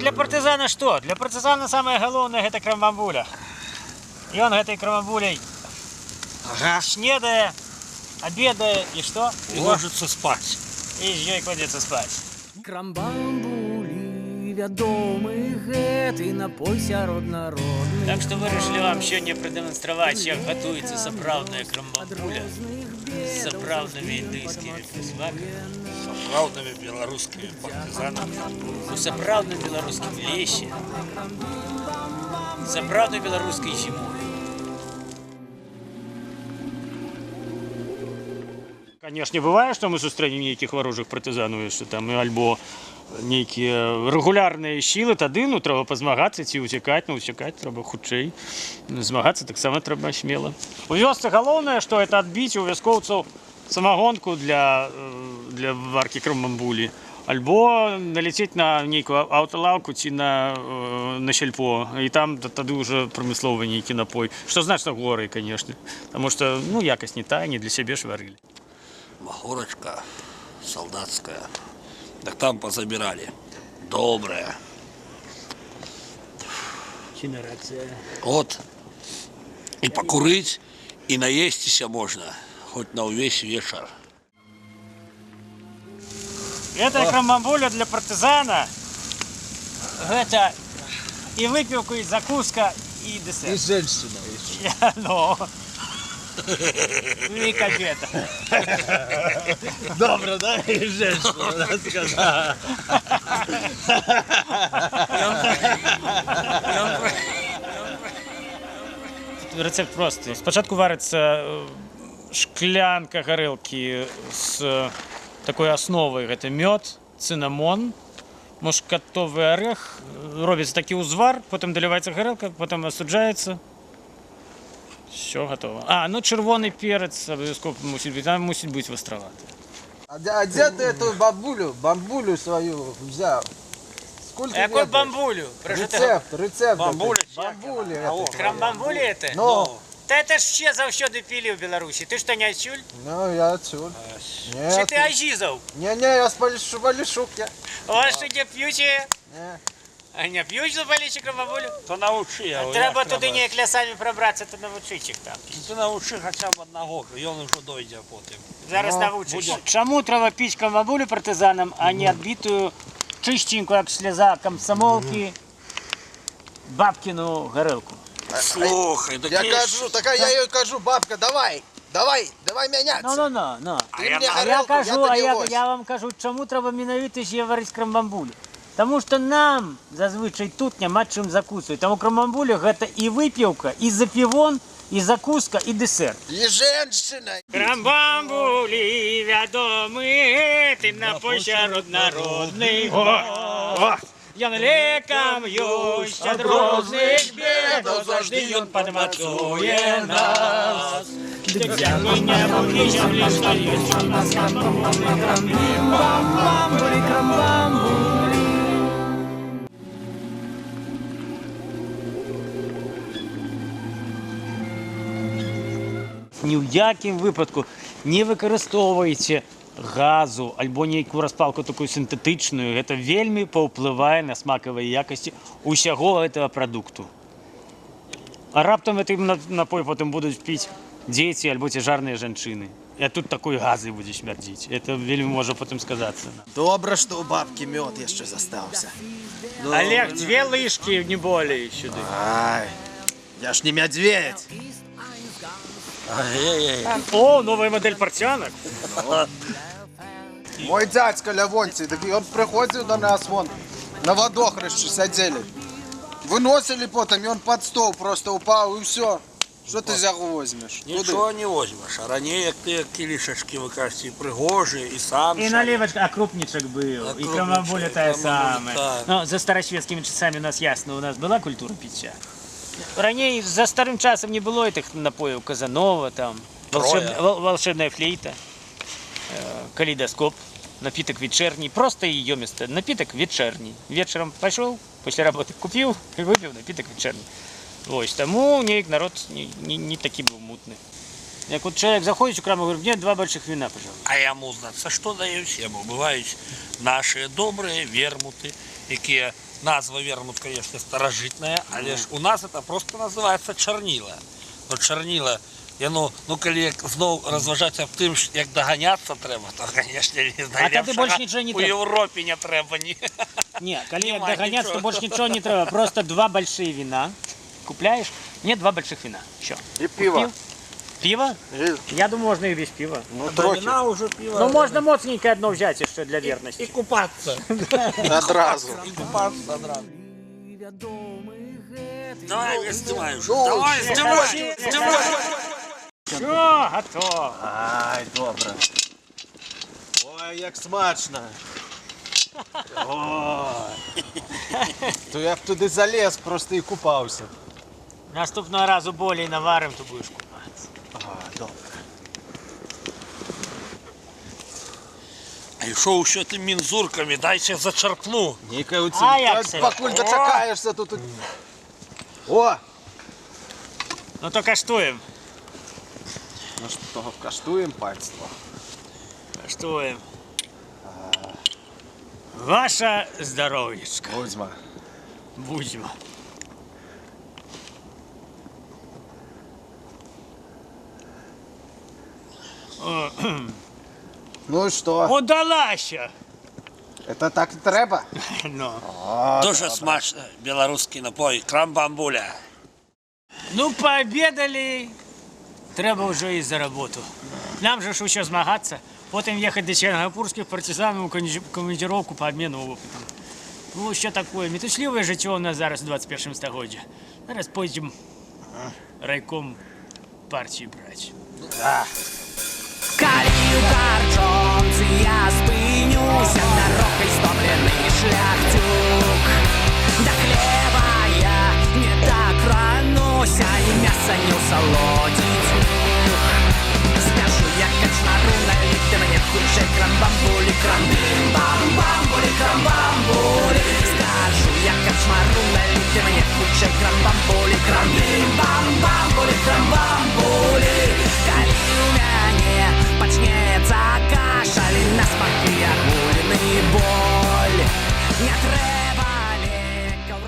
для партизана что? Для партизана самое главное это крамбамбуля. И он этой крамбамбулей снедая, обедая и что? И ложится спать. И ей кладется спать. Крамбамбулі вядомы гэты напой сярод народных. Так что вырашили вам сегодня продемонстрировать, как готовится сапраўдная крамбамбуля с сапраўдными індыйскими присмаками. Сапраўдными белорусскими партизанами. У сапраўдным белорусским лесе. Сапраўдной белорусской зимой. Конечно, бывает, что мы сустрэнем нейкіх варожых партызанаў, что там альбо нейкія рэгулярныя сілы, тады ну трэба пазмагацца ці уцякаць, ну уцякаць трэба хутчэй. Змагацца таксама трэба смела. У вёсцы галоўнае, што это адбіць у вяскоўцаў самагонку для варкі крамбамбулі, альбо налецець на нейкую аўталаўку ці на сельпо, і там тады ўжо прамысловы нейкі напой. Што значна горай, конечно, потому что ну якасць не тая, не для сябе ж варылі. Махорочка солдатская. Так там позабирали. Добрая. Чинерация. Вот. И покурить, и наесться можно. Хоть на весь вечер. Это крамбамбуля для партизана. Это и выпивка, и закуска, и десерт. И женщина. Ну. И капета. Добре, да? И женщина, надо сказать. Рецепт простый. Спочатку варится шклянка горелки с такой основой. Это мед, цинамон, мушкатовый орех. Робится такой узвар, потом доливается горелка, потом остужается. Все готово. А, ну червоный перец обовязково мусит быть, там мусит быть востроватый. А где ты эту бамбулю свою взял? Сколько Какой лет? бамбулю? Рецепт. Бамбуля? Бамбули. Крамбамбули это? Ну. Та это ж ще завсёды пили в Беларуси. Ты что, не отсюль? Ну, я отсюда. Чи ты Азизов? Не, я с Полишук. У вас что, не пьете? Не. А не пьють за болічі крамбамбулю? То научи его. Треба туди ніяк лясами пробратися, то навчить їх там. Ты научи хотя бы одного, и он уже дойдет потом. Зараз навчиш. Чому треба піч крамбамбулю партизанам, а не відбитую, чистенькую, як сльоза комсомолки, бабкину горілку? Слухай, так Я кажу, так я ей кажу, бабка, давай меняться. Ну. Ты мне А я горелку, кажу, я я вам кажу, чому треба менавіта ще варити крамбамбулю. Тому що нам зазвичай тут нема чим закусувати. Тому крамбамбуля – це і випівка, і запівон, і закуска, і десерт. И женщина. Крамбамбулі відомий, ти напой сярод народний. Я лекам юсть от розних бедов, завжди він подмацує нас. Дякую небу, вічам лиш на юсть, нас крамбамбулі, крамбамбулі, крамбамбулі. Ні в якім випадку не використовуйте газу альбо нейку распалку такую синтетичную. Это вельмі паўплывае на смаковые якости усяго этого продукту. А раптом этим напой потом будут пить дети альбо цяжарные жанчыны. И тут такой газы будет смердить. Это вельмі может потом сказаться. Добре, что у бабки мед еще застался. Олег, 2 лыжки, не более сюда. Ай, я ж не медведь. О, новая модель портянок. Мой дядька Лявонтий, так он приходил до нас, вон, на водохрещи сидели. Выносили потом, и он под стол просто упал, и все. Что ты за возьмешь? Ничего не возьмешь. А ранее, як ты килишечки, вы кажете, и пригожие, и сам. И наливочка, а крупничек был, и крамбамбуля та самая. да. Ну, за старошведскими часами у нас ясно, у нас была культура питья. Ранее за старым часом не было этих напоев Казанова, там, волшебная флейта, калейдоскоп, напиток вечерний, просто ее место, напиток вечерний. Вечером пошел, после работы купил и выпил напиток вечерний. Ось, тому неяк народ не такий був мутний. Як от чоловік заходить у краму, говорить, мне 2 больших вина, пожалуйста. А йому за що дають? Йому бувають наші добрі вермути, які назва вермут, звісно, старожитна, але ж у нас це просто називається чорніла. Ну, чорніла, коли знову розважатися тим, як доганятися треба, то, звісно, не знаю, А тоді більше нічого не у треба. Європі не треба, ні. Ні, коли як Нема доганяться, то нічого. більше нічого не треба. Просто 2 большие вина купляєш. Мне 2 больших вина. Все. І пиво. Пиво? Я думаю, можно и без пива. Ну, трохи. Вина уже пиво. Ну, можно моцненькое одно взять, что для верности. І купатися. Одразу. І купатися одразу. Відомий геть. Давай, я знімаю вже. Ну, Давай, ще. знімай. Все, готово. Ай, добре. Ой, як смачно. Ой. То я б туди заліз просто і купався. Наступного разу более наварим, то будешь купаться. А, добре. А що ще тим мінзурками? Дай ще зачерпну. Ніка оці. А як це? Покуль дочекаєшся тут. О! Ну то каштуем. Ну що, того вкаштуємо пальство. Каштуем. Ваше здоров'ячко. Будьма. Будьмо. Ну і що? Удалася. Це так і треба? Ну. Дуже смачно. Білоруський напой. Крам-бамбуля. Ну, пообедали. Треба вже і за роботу. Нам же ж ще змагатися. Потім їхати до сінгапурських партизанів у командировку по обміну опитом. Ну, що таке? Метушливе життя у нас зараз в 21 столітті. Зараз потім райком партії брати. Калі у карчонці я спинюся, дорогой стомлений шляхтюк. До хлеба я не докрануся, і м'ясо не усолодить.